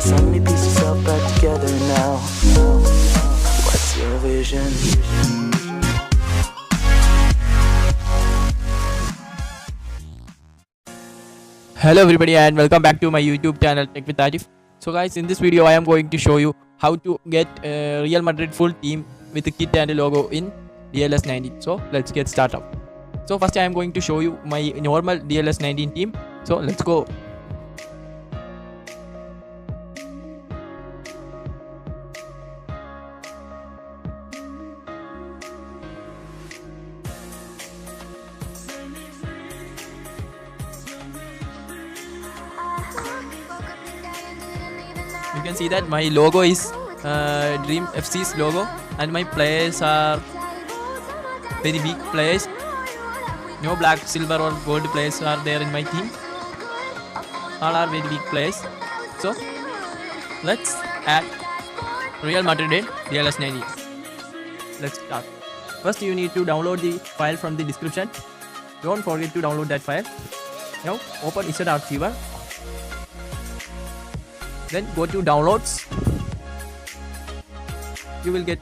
So many pieces all back together now. What's your vision? Hello everybody and welcome back to my YouTube channel Tech with Arif. So guys, in this video I am going to show you how to get a Real Madrid full team with the kit and logo in DLS 19. So let's get started. So first I am going to show you my normal DLS 19 team. So let's go. You can see that my logo is Dream FC's logo and my players are very weak players. No black, silver or gold players are there in my team. All are very weak players. So let's add Real Madrid in DLS 19. Let's start. First you need to download the file from the description. Don't forget to download that file. Now open Instant Archiver. Then go to downloads. You will get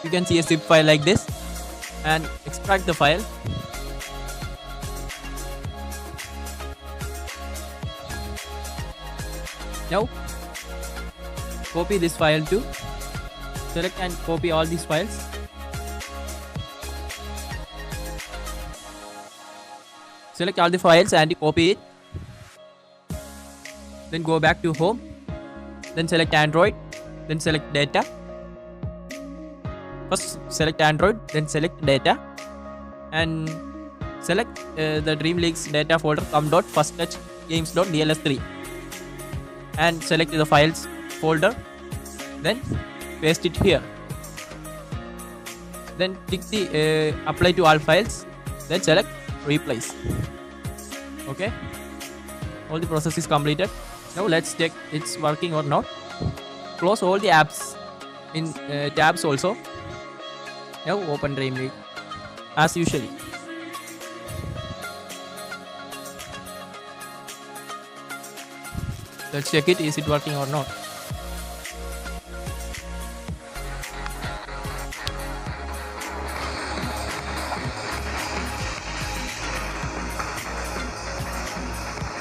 you can see a zip file like this and extract the file. Now copy this file to select and copy all these files. Select all the files and copy it. Then go back to home. Then select Android. Then select data. First select Android. Then select data. And select the Dream League's data folder com.firsttouch games.dls3. And select the files folder. Then paste it here. Then click the apply to all files. Then select replace. Okay, all the process is completed. Now let's check it's working or not. Close all the apps in tabs also. Now open Dream League as usually. Let's check it, is it working or not.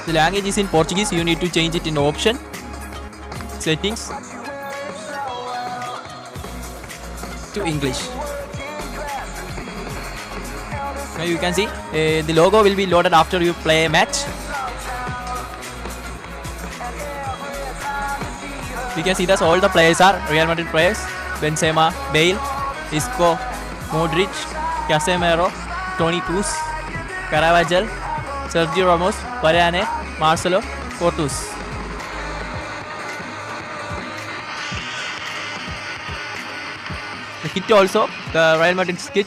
The language is in Portuguese. You need to change it in option settings to English. Now you can see the logo will be loaded after you play a match. You can see that all the players are Real Madrid players: Benzema, Bale, Isco, Modrich, Casemiro, Toni Kroos, Carvajal, Sergio Ramos, Varane, Marcelo, Portus. The kit also, the Real Madrid kit,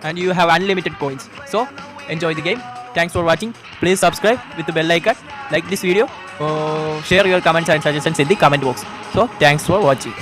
and you have unlimited coins. So enjoy the game. Thanks for watching. Please subscribe with the bell icon. Like this video. Share your comments and suggestions in the comment box. So thanks for watching.